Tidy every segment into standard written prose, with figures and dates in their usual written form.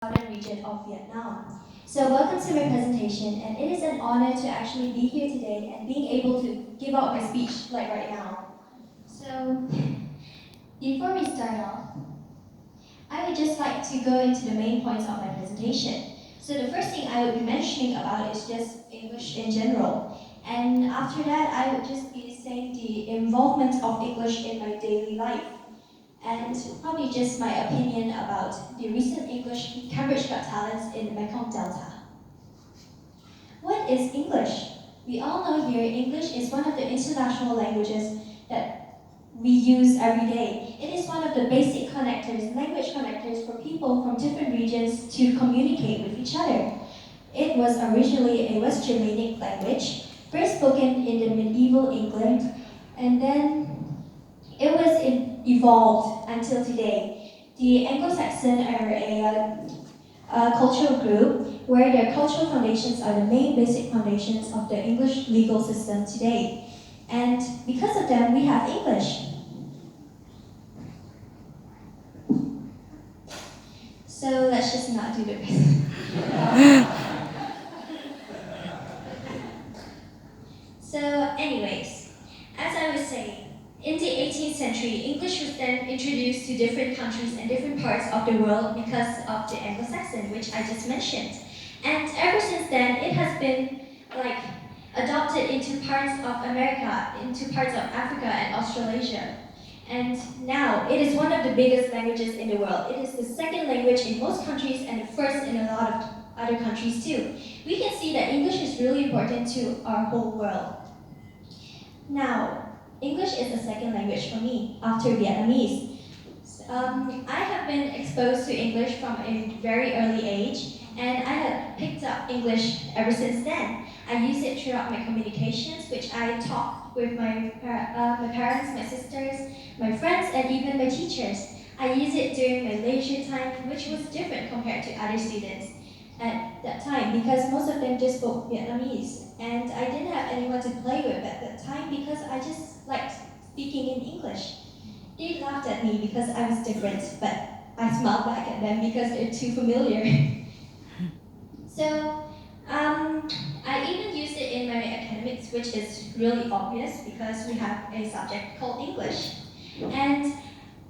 southern region of Vietnam. So welcome to my presentation, and it is an honor to actually be here today and being able to give out my speech like right now. So before we start off, I would just like to go into the main points of my presentation. So the first thing I would be mentioning about is just English in general. And after that, I would just be saying the involvement of English in my daily life. And probably just my opinion about the recent English Cambridge Got Talents in the Mekong Delta. What is English? We all know here English is one of the international languages that we use every day. It is one of the basic connectors, language connectors for people from different regions to communicate with each other. It was originally a West Germanic language, first spoken in the medieval England, and then it was evolved until today. The Anglo-Saxon are a cultural group where their cultural foundations are the main basic foundations of the English legal system today. And because of them, we have English. So let's just not do the rest. So anyways, as I was saying, in the 18th century, English was then introduced to different countries and different parts of the world because of the Anglo-Saxon, which I just mentioned. And ever since then, it has been adopted into parts of America, into parts of Africa and Australasia. And now, it is one of the biggest languages in the world. It is the second language in most countries and the first in a lot of other countries too. We can see that English is really important to our whole world. Now, English is the second language for me, after Vietnamese. I have been exposed to English from a very early age, and I have picked up English ever since then. I use it throughout my communications, which I talk with my parents, my sisters, my friends, and even my teachers. I use it during my leisure time, which was different compared to other students at that time because most of them just spoke Vietnamese, and I didn't have anyone to play with at that time because I just liked speaking in English. They laughed at me because I was different, but I smiled back at them because they're too familiar. So I even use it in my academics, which is really obvious because we have a subject called English. And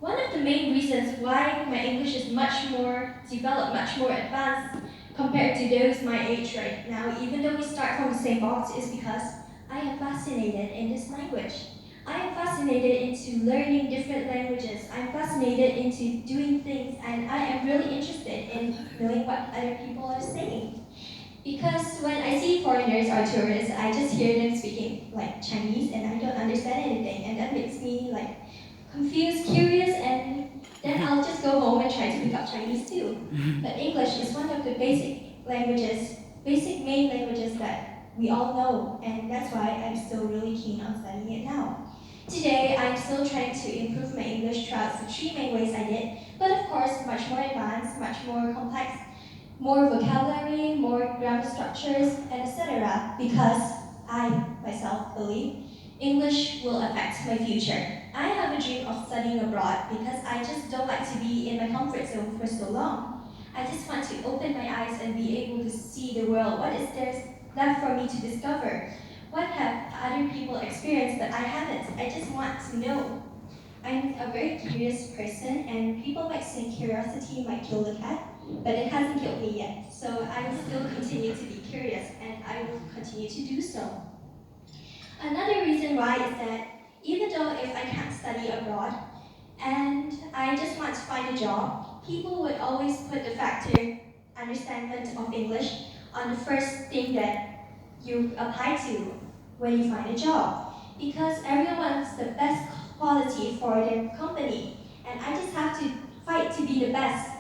one of the main reasons why my English is much more developed, much more advanced compared to those my age right now, even though we start from the same box, is because I am fascinated in this language. I am fascinated into learning different languages. I'm fascinated into doing things, and I am really interested in knowing what other people are saying. Because when I see foreigners or tourists, I just hear them speaking like Chinese, and I don't understand anything, and that makes me confused, curious, and then I'll just go home and try to pick up Chinese too. But English is one of the basic languages, basic main languages that we all know, and that's why I'm still really keen on studying it now. Today, I'm still trying to improve my English throughout the three main ways I did, but of course, much more advanced, much more complex, more vocabulary, more grammar structures, and etc. because I myself believe English will affect my future. I have a dream of studying abroad because I just don't like to be in my comfort zone for so long. I just want to open my eyes and be able to see the world. What is there left for me to discover? What have other people experienced that I haven't? I just want to know. I'm a very curious person, and people might say curiosity might kill the cat, but it hasn't killed me yet. So I will still continue to be curious, and I will continue to do so. Another reason why is that even though if I can't study abroad and I just want to find a job, people would always put the factor understanding of English on the first thing that you apply to when you find a job. Because everyone wants the best quality for their company, and I just have to fight to be the best.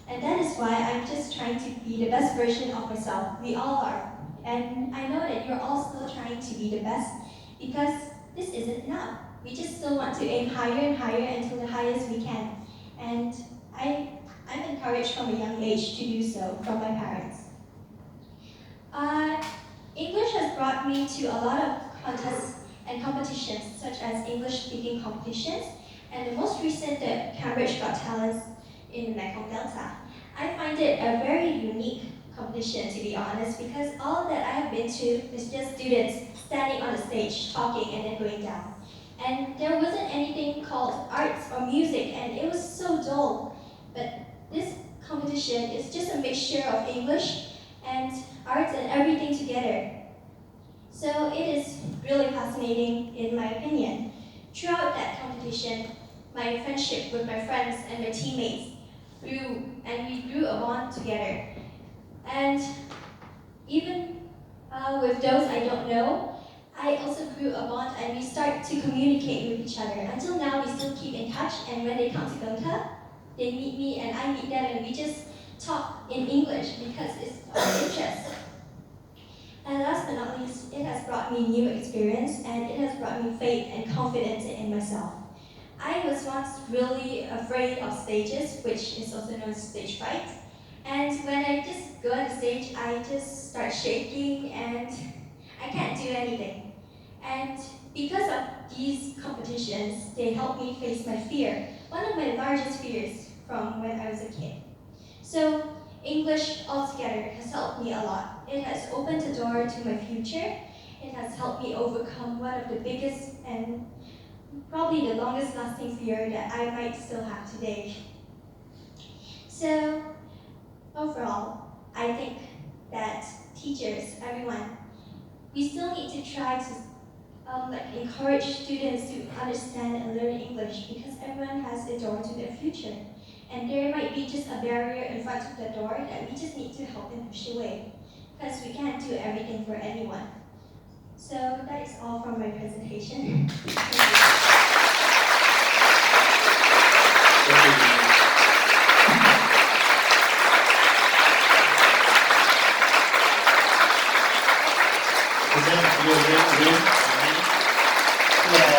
And that is why I'm just trying to be the best version of myself. We all are. And I know that you're all still trying to be the best because this isn't enough. We just still want to aim higher and higher until the highest we can. And I'm encouraged from a young age to do so from my parents. English has brought me to a lot of contests and competitions, such as English speaking competitions, and the most recent, the Cambridge Got Talents in the Mekong Delta. I find it a very unique competition, to be honest, because all that I have been to is just students standing on the stage talking and then going down. And there wasn't anything called arts or music, and it was so dull. But this competition is just a mixture of English and arts and everything together. So it is really fascinating in my opinion. Throughout that competition, my friendship with my friends and my teammates grew, and we grew a bond together. And even with those I don't know, I also grew a bond and we start to communicate with each other. Until now, we still keep in touch, and when they come to Gotha, they meet me and I meet them, and we just talk in English because it's our interest. And last but not least, it has brought me new experience, and it has brought me faith and confidence in myself. I was once really afraid of stages, which is also known as stage fright. And when I just go on the stage, I just start shaking and I can't do anything. And because of these competitions, they help me face my fear, one of my largest fears from when I was a kid. So English altogether has helped me a lot. It has opened the door to my future. It has helped me overcome one of the biggest and probably the longest lasting fear that I might still have today. So overall, I think that teachers, everyone, we still need to try to encourage students to understand and learn English, because everyone has a door to their future. And there might be just a barrier in front of the door that we just need to help them push away, because we can't do everything for anyone. So that is all from my presentation. Thank you.